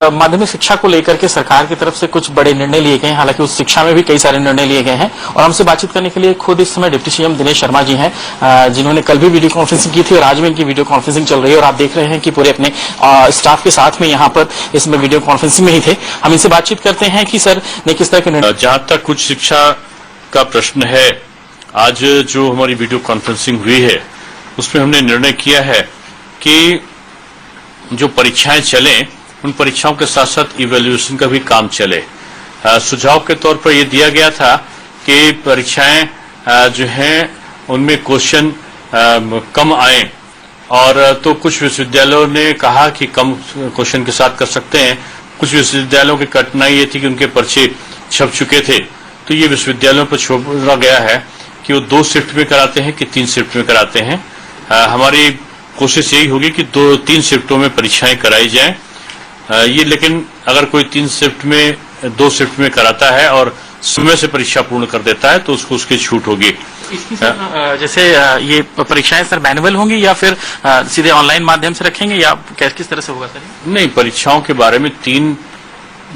माध्यमिक शिक्षा को लेकर के सरकार की तरफ से कुछ बड़े निर्णय लिए गए हैं। हालांकि उस शिक्षा में भी कई सारे निर्णय लिए गए हैं और हमसे बातचीत करने के लिए खुद इस समय डिप्टी सीएम दिनेश शर्मा जी हैं, जिन्होंने कल भी वीडियो कॉन्फ्रेंसिंग की थी और आज भी इनकी वीडियो कॉन्फ्रेंसिंग चल रही है और आप देख रहे हैं कि पूरे अपने स्टाफ के साथ में यहाँ पर इसमें वीडियो कॉन्फ्रेंसिंग में ही थे। हम इनसे बातचीत करते हैं कि सर ने किस तरह के निर्णय। जहां तक उच्च शिक्षा का प्रश्न है, आज जो हमारी वीडियो कॉन्फ्रेंसिंग हुई है उसमें हमने निर्णय किया है कि जो परीक्षाएं चलें उन परीक्षाओं के साथ साथ इवैल्यूएशन का भी काम चले। सुझाव के तौर पर यह दिया गया था कि परीक्षाएं जो हैं उनमें क्वेश्चन कम आए और तो कुछ विश्वविद्यालयों ने कहा कि कम क्वेश्चन के साथ कर सकते हैं। कुछ विश्वविद्यालयों की कठिनाई ये थी कि उनके पर्चे छप चुके थे, तो ये विश्वविद्यालयों पर छोड़ा गया है कि वो 2 शिफ्ट में कराते हैं कि 3 शिफ्ट में कराते हैं। हमारी कोशिश यही होगी कि 2-3 शिफ्टों में परीक्षाएं कराई जाएं। ये लेकिन अगर कोई 3 शिफ्ट में 2 शिफ्ट में कराता है और समय से परीक्षा पूर्ण कर देता है तो उसको उसकी छूट होगी। इसकी सर जैसे ये परीक्षाएं सर मैनुअल होंगी या फिर सीधे ऑनलाइन माध्यम से रखेंगे या किस तरह से होगा सर? नहीं, परीक्षाओं के बारे में 3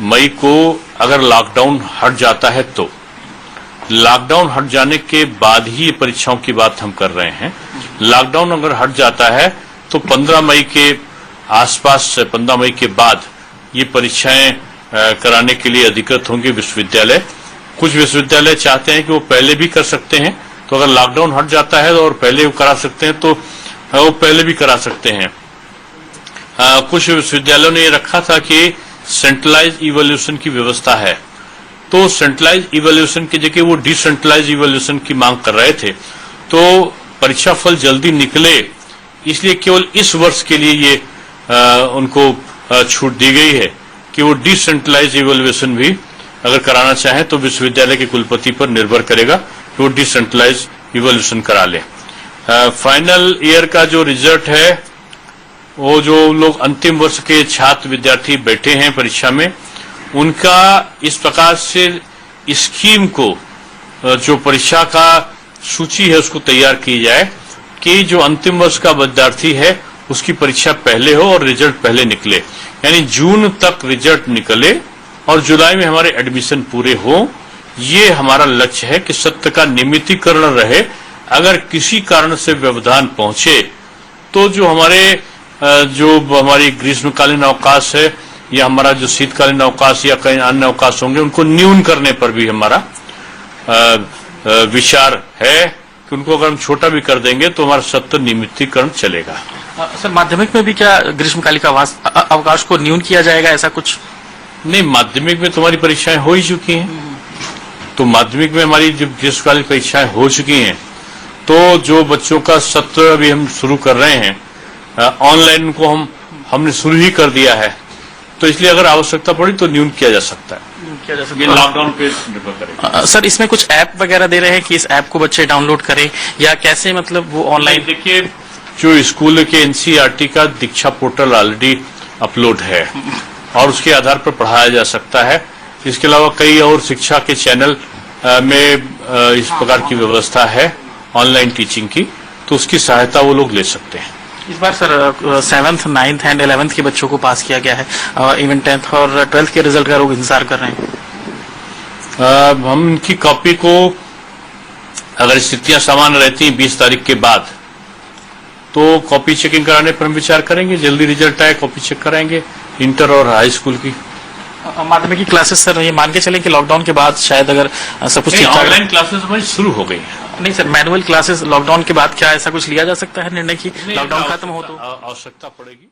मई को अगर लॉकडाउन हट जाता है तो लॉकडाउन हट जाने के बाद ही ये परीक्षाओं की बात हम कर रहे हैं। लॉकडाउन अगर हट जाता है तो 15 मई के आसपास, 15 मई के बाद ये परीक्षाएं कराने के लिए अधिकृत होंगे विश्वविद्यालय। कुछ विश्वविद्यालय चाहते हैं कि वो पहले भी कर सकते हैं, तो अगर लॉकडाउन हट जाता है और पहले वो करा सकते हैं तो वो पहले भी करा सकते हैं। कुछ विश्वविद्यालयों ने ये रखा था कि सेंट्रलाइज इवैल्यूएशन की व्यवस्था है, तो सेंट्रलाइज इवैल्यूएशन की जगह वो डिसेंट्रलाइज इवैल्यूएशन की मांग कर रहे थे। तो परीक्षा फल जल्दी निकले इसलिए केवल इस वर्ष के लिए ये उनको छूट दी गई है कि वो डिसेंट्रलाइज इवैल्यूएशन भी अगर कराना चाहें तो विश्वविद्यालय के कुलपति पर निर्भर करेगा कि वो डिसेंट्रलाइज इवैल्यूएशन करा ले। फाइनल ईयर का जो रिजल्ट है, वो जो लोग अंतिम वर्ष के छात्र विद्यार्थी बैठे हैं परीक्षा में, उनका इस प्रकार से स्कीम को, जो परीक्षा का सूची है उसको तैयार की जाए कि जो अंतिम वर्ष का विद्यार्थी है उसकी परीक्षा पहले हो और रिजल्ट पहले निकले, यानी जून तक रिजल्ट निकले और जुलाई में हमारे एडमिशन पूरे हो। ये हमारा लक्ष्य है कि सत्य का नियमितीकरण रहे। अगर किसी कारण से व्यवधान पहुंचे तो जो हमारी ग्रीष्मकालीन अवकाश है या हमारा जो शीतकालीन अवकाश या कई अन्य अवकाश होंगे उनको न्यून करने पर भी हमारा विचार है कि उनको अगर हम छोटा भी कर देंगे तो हमारा सत्य नियमितीकरण चलेगा। सर माध्यमिक में भी क्या ग्रीष्मकालीन अवकाश को न्यून किया जाएगा, ऐसा कुछ? नहीं, माध्यमिक में तुम्हारी परीक्षाएं हो ही चुकी हैं, तो माध्यमिक में हमारी जब ग्रीष्मकालीन परीक्षाएं हो चुकी हैं तो जो बच्चों का सत्र अभी हम शुरू कर रहे हैं ऑनलाइन को हमने शुरू ही कर दिया है, तो इसलिए अगर आवश्यकता पड़ी तो न्यून किया जा सकता है। ये लॉकडाउन पे निर्भर करेगा। सर इसमें कुछ ऐप वगैरह दे रहे हैं कि इस ऐप को बच्चे डाउनलोड करें या कैसे, मतलब वो ऑनलाइन? देखिए, जो स्कूल के एनसीईआरटी का दीक्षा पोर्टल ऑलरेडी अपलोड है और उसके आधार पर पढ़ाया जा सकता है। इसके अलावा कई और शिक्षा के चैनल में इस प्रकार की व्यवस्था है ऑनलाइन टीचिंग की, तो उसकी सहायता वो लोग ले सकते हैं। इस बार sir 7th, 9th and 11th के बच्चों को पास किया गया है, इवन 10th और 12th के रिजल्ट का लोग इंतजार कर रहे हैं। हम इनकी कॉपी को, अगर स्थितियां समान रहती 20 तारीख के बाद, तो कॉपी चेकिंग कराने पर हम विचार करेंगे। जल्दी रिजल्ट आए कॉपी चेक कराएंगे इंटर और हाई स्कूल की। माध्यमिक की क्लासेस सर ये मान के चलें कि लॉकडाउन के बाद शायद अगर सब कुछ ऑनलाइन क्लासेस हमारी शुरू हो गई है। नहीं सर, मैनुअल क्लासेस लॉकडाउन के बाद क्या ऐसा कुछ लिया जा सकता है निर्णय की लॉकडाउन खत्म हो तो? आवश्यकता पड़ेगी।